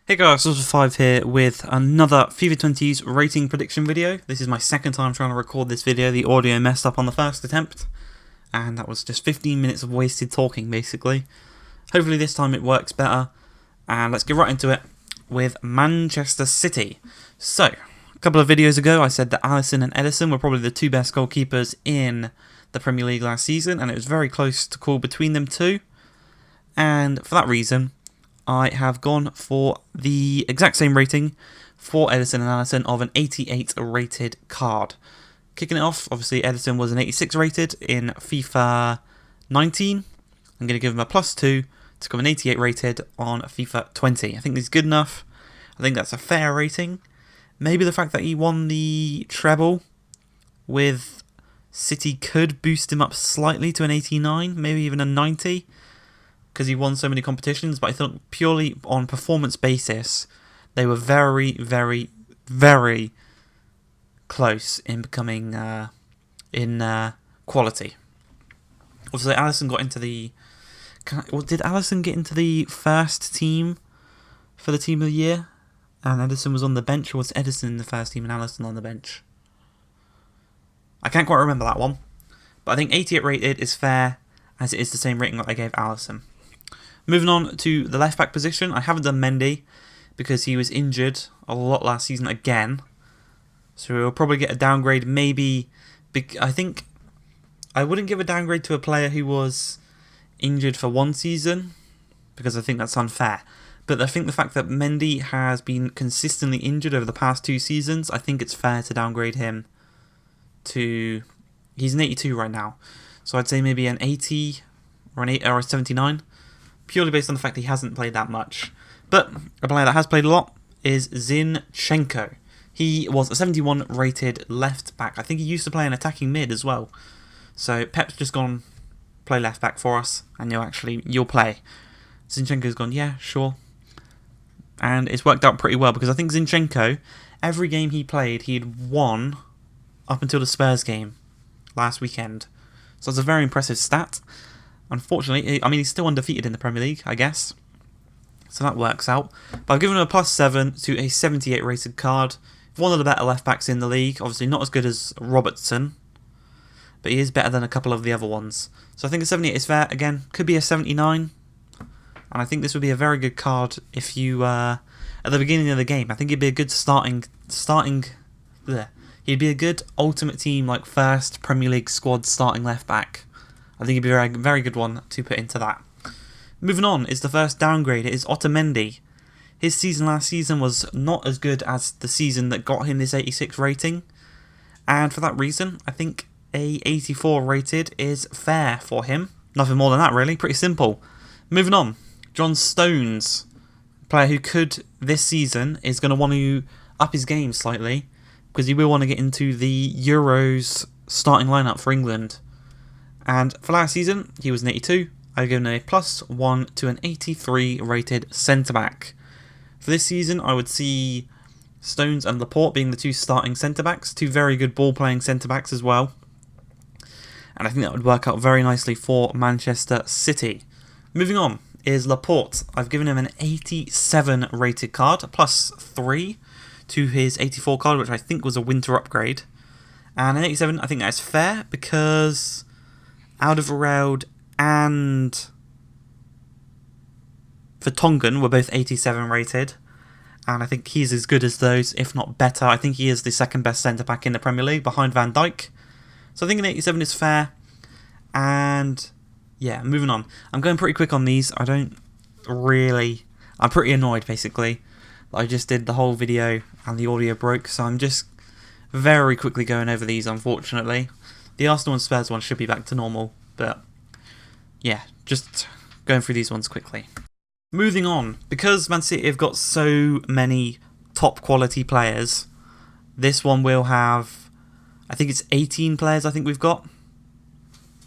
Hey guys, successive here with another FIFA 20's rating prediction video. This is my second time trying to record this video. The audio messed up on the first attempt, and that was just 15 minutes of wasted talking basically. Hopefully this time it works better, and let's get right into it with Manchester City. So, a couple of videos ago I said that Alisson and Ederson were probably the two best goalkeepers in the Premier League last season, and it was very close to call between them two, and for that reason I have gone for the exact same rating for Ederson and Alisson of an 88 rated card. Kicking it off, obviously Ederson was an 86 rated in FIFA 19. I'm going to give him a +2 to become an 88 rated on FIFA 20. I think he's good enough. I think that's a fair rating. Maybe the fact that he won the treble with City could boost him up slightly to an 89, maybe even a 90. Because he won so many competitions, but I thought purely on performance basis, they were very, very, very close in becoming quality. Also, Alisson got into the. Did Alisson get into the first team for the team of the year? And Ederson was on the bench, or was Ederson in the first team and Alisson on the bench? I can't quite remember that one, but I think 88 rated is fair, as it is the same rating that I gave Alisson. Moving on to the left back position, I haven't done Mendy because he was injured a lot last season again. So he'll probably get a downgrade, maybe. I think I wouldn't give a downgrade to a player who was injured for one season because I think that's unfair. But I think the fact that Mendy has been consistently injured over the past 2 seasons, I think it's fair to downgrade him to. He's an 82 right now. So I'd say maybe an 80 or a 79. Purely based on the fact that he hasn't played that much. But a player that has played a lot is Zinchenko. He was a 71 rated left back. I think he used to play an attacking mid as well. So Peps just gone play left back for us, and you'll play. Zinchenko's gone, yeah, sure. And it's worked out pretty well because I think Zinchenko, every game he played, he'd won up until the Spurs game last weekend. So it's a very impressive stat. Unfortunately, I mean, he's still undefeated in the Premier League, I guess. So that works out. But I've given him a +7 to a 78 rated card. One of the better left backs in the league. Obviously not as good as Robertson, but he is better than a couple of the other ones. So I think a 78 is fair. Again, could be a 79. And I think this would be a very good card if you, at the beginning of the game. I think he'd be a good he'd be a good ultimate team, like first Premier League squad starting left back. I think it'd be a very good one to put into that. Moving on is the first downgrade. It is Otamendi. His season last season was not as good as the season that got him this 86 rating. And for that reason, I think a 84 rated is fair for him. Nothing more than that really, pretty simple. Moving on, John Stones. Player who could, this season, is going to want to up his game slightly. Because he will want to get into the Euros starting lineup for England. And for last season, he was an 82. I've given a +1 to an 83 rated centre-back. For this season, I would see Stones and Laporte being the two starting centre-backs. Two very good ball-playing centre-backs as well. And I think that would work out very nicely for Manchester City. Moving on is Laporte. I've given him an 87 rated card, +3 to his 84 card, which I think was a winter upgrade. And an 87, I think that's fair because Alderweireld and Vertonghen were both 87 rated, and I think he's as good as those, if not better. I think he is the second best centre-back in the Premier League, behind Van Dijk. So I think an 87 is fair, and yeah, moving on. I'm going pretty quick on these. I'm pretty annoyed, basically. I just did the whole video, and the audio broke, so I'm just very quickly going over these, unfortunately. The Arsenal and Spurs one should be back to normal, but yeah, just going through these ones quickly. Moving on, because Man City have got so many top quality players, this one will have, I think it's 18 players I think we've got.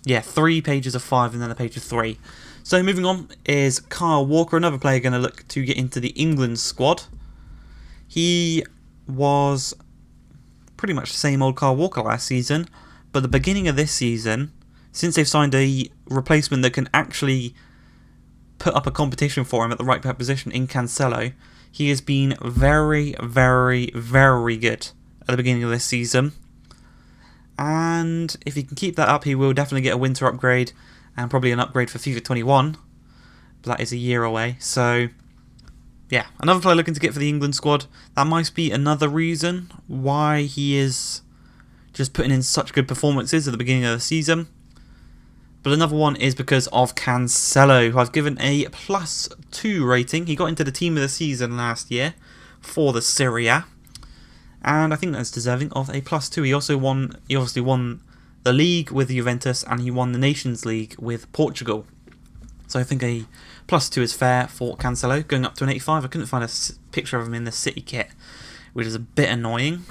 Yeah, 3 pages of 5 and then a page of 3. So moving on is Kyle Walker, another player going to look to get into the England squad. He was pretty much the same old Kyle Walker last season, but the beginning of this season, since they've signed a replacement that can actually put up a competition for him at the right back position in Cancelo, He has been very, very, very good at the beginning of this season. And if he can keep that up, he will definitely get a winter upgrade and probably an upgrade for FIFA 21. But that is a year away. So, yeah, another player looking to get for the England squad. That might be another reason why he is just putting in such good performances at the beginning of the season. But another one is because of Cancelo, who I've given a +2 rating. He got into the team of the season last year for the Serie A. And I think that's deserving of a +2. He obviously won the league with Juventus, and he won the Nations League with Portugal. So I think a +2 is fair for Cancelo, going up to an 85. I couldn't find a picture of him in the City kit, which is a bit annoying.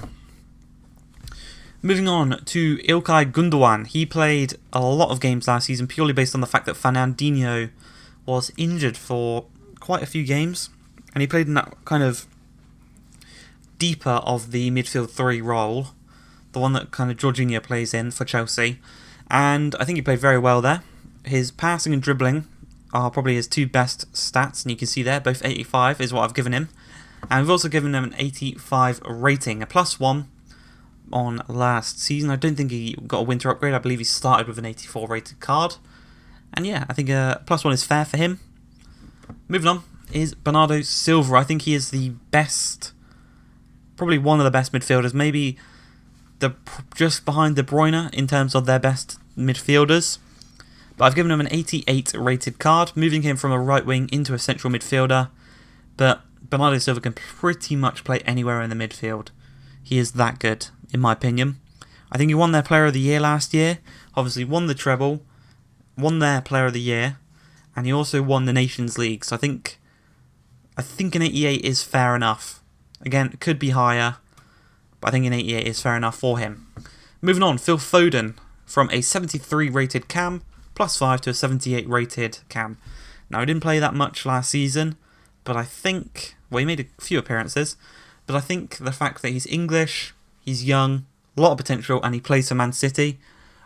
Moving on to Ilkay Gundogan. He played a lot of games last season purely based on the fact that Fernandinho was injured for quite a few games, and he played in that kind of deeper of the midfield 3 role, the one that kind of Jorginho plays in for Chelsea, and I think he played very well there. His passing and dribbling are probably his 2 best stats, and you can see there, both 85 is what I've given him, and we've also given him an 85 rating, a +1 on last season. I don't think he got a winter upgrade. I believe he started with an 84 rated card, and yeah, I think a +1 is fair for him. Moving on is Bernardo Silva. I think he is the best, probably one of the best midfielders, maybe just behind De Bruyne in terms of their best midfielders. But I've given him an 88 rated card, moving him from a right wing into a central midfielder. But Bernardo Silva can pretty much play anywhere in the midfield. He is that good, in my opinion. I think he won their Player of the Year last year, obviously won the treble, won their Player of the Year, and he also won the Nations League. So I think an 88 is fair enough. Again, it could be higher, but I think an 88 is fair enough for him. Moving on, Phil Foden, from a 73 rated cam, +5 to a 78 rated cam. Now, he didn't play that much last season, but I think, well, he made a few appearances, but I think the fact that he's English, he's young, a lot of potential, and he plays for Man City,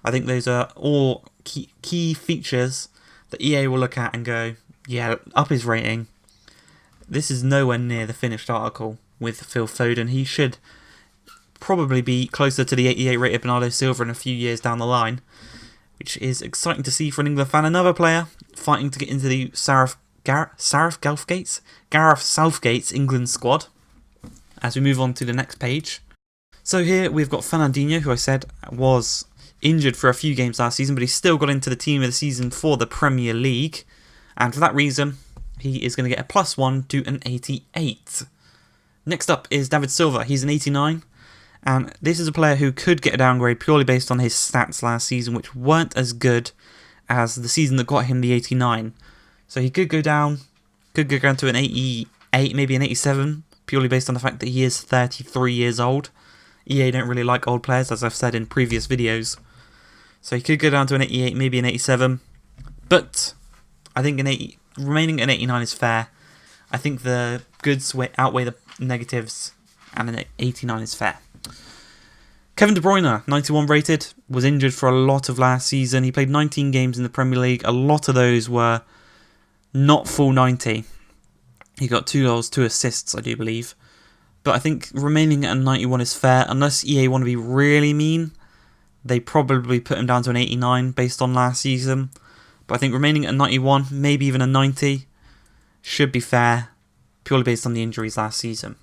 I think those are all key features that EA will look at and go, yeah, up his rating. This is nowhere near the finished article with Phil Foden. He should probably be closer to the 88 rated Bernardo Silva in a few years down the line, which is exciting to see for an England fan. Another player fighting to get into the Gareth Southgate's England squad, as we move on to the next page. So here we've got Fernandinho, who I said was injured for a few games last season, but he still got into the team of the season for the Premier League, and for that reason he is going to get a +1 to an 88. Next up is David Silva. He's an 89, and this is a player who could get a downgrade purely based on his stats last season, which weren't as good as the season that got him the 89. So he could go down to an 88, maybe an 87, purely based on the fact that he is 33 years old. EA don't really like old players, as I've said in previous videos. So he could go down to an 88, maybe an 87. But I think remaining an 89 is fair. I think the goods outweigh the negatives, and an 89 is fair. Kevin De Bruyne, 91 rated, was injured for a lot of last season. He played 19 games in the Premier League. A lot of those were not full 90. He got 2 goals, 2 assists, I do believe. But I think remaining at a 91 is fair. Unless EA want to be really mean, they probably put him down to an 89 based on last season. But I think remaining at a 91, maybe even a 90, should be fair, purely based on the injuries last season.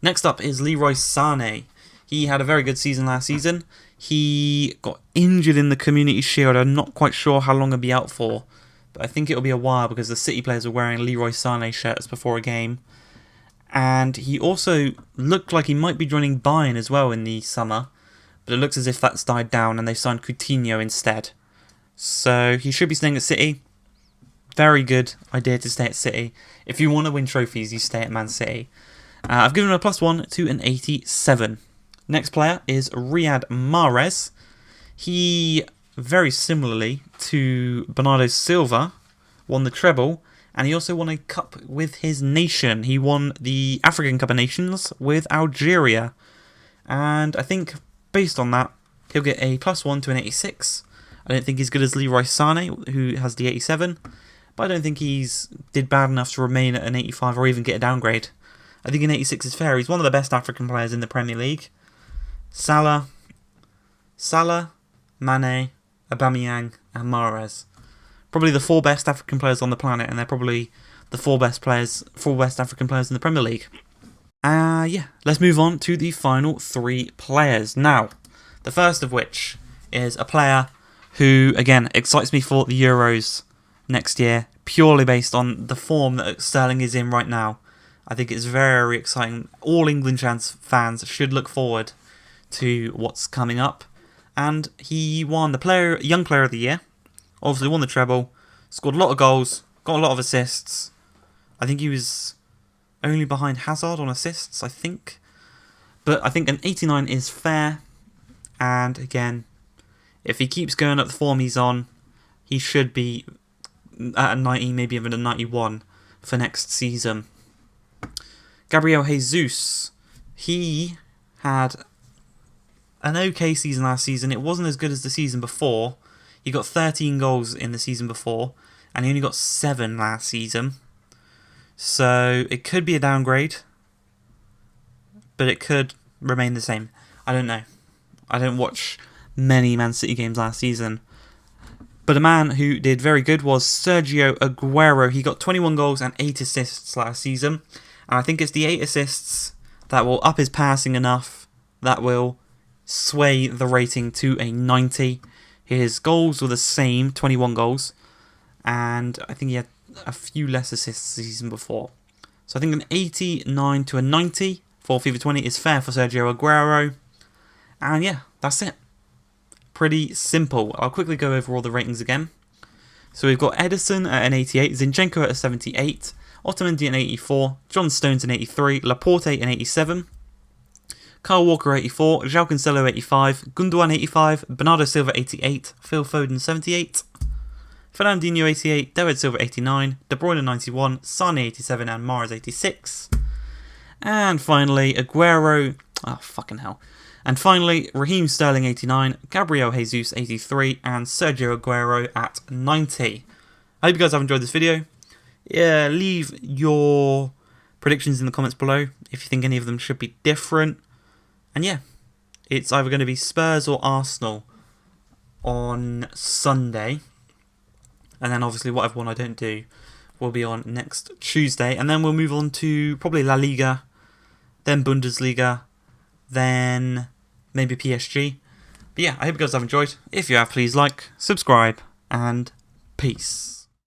Next up is Leroy Sané. He had a very good season last season. He got injured in the Community Shield. I'm not quite sure how long he'll be out for, but I think it'll be a while because the City players were wearing Leroy Sané shirts before a game. And he also looked like he might be joining Bayern as well in the summer, but it looks as if that's died down and they signed Coutinho instead. So he should be staying at City. Very good idea to stay at City. If you want to win trophies, you stay at Man City. I've given him a +1 to an 87. Next player is Riyad Mahrez. He, very similarly to Bernardo Silva, won the treble, and he also won a cup with his nation. He won the African Cup of Nations with Algeria. And I think, based on that, he'll get a +1 to an 86. I don't think he's good as Leroy Sané, who has the 87, but I don't think he's did bad enough to remain at an 85 or even get a downgrade. I think an 86 is fair. He's one of the best African players in the Premier League. Salah, Mane, Aubameyang, and Mahrez. Probably the 4 best African players on the planet, and they're probably the 4 best African players in the Premier League. Yeah, let's move on to the final 3 players. Now, the first of which is a player who, again, excites me for the Euros next year, purely based on the form that Sterling is in right now. I think it's very exciting. All England fans should look forward to what's coming up. And he won the Young Player of the Year, obviously won the treble, scored a lot of goals, got a lot of assists. I think he was only behind Hazard on assists, I think. But I think an 89 is fair. And again, if he keeps going at the form he's on, he should be at a 90, maybe even a 91 for next season. Gabriel Jesus, he had an okay season last season. It wasn't as good as the season before. He got 13 goals in the season before, and he only got 7 last season. So it could be a downgrade, but it could remain the same. I don't know. I don't watch many Man City games last season. But a man who did very good was Sergio Aguero. He got 21 goals and 8 assists last season. And I think it's the 8 assists that will up his passing enough that will sway the rating to a 90. His goals were the same, 21 goals. And I think he had a few less assists the season before. So I think an 89 to a 90 for FIFA 20 is fair for Sergio Aguero. And yeah, that's it. Pretty simple. I'll quickly go over all the ratings again. So we've got Ederson at an 88, Zinchenko at a 78, Otamendi an 84, John Stones an 83, Laporte an 87, Kyle Walker 84, João Cancelo 85, Gundogan 85, Bernardo Silva 88, Phil Foden 78, Fernandinho 88, David Silva 89, De Bruyne 91, Sane 87 and Mahrez 86. And finally, Aguero, oh fucking hell. And finally, Raheem Sterling 89, Gabriel Jesus 83 and Sergio Aguero at 90. I hope you guys have enjoyed this video. Yeah, leave your predictions in the comments below if you think any of them should be different. And yeah, it's either going to be Spurs or Arsenal on Sunday. And then obviously whatever one I don't do will be on next Tuesday. And then we'll move on to probably La Liga, then Bundesliga, then maybe PSG. But yeah, I hope you guys have enjoyed. If you have, please like, subscribe, and peace.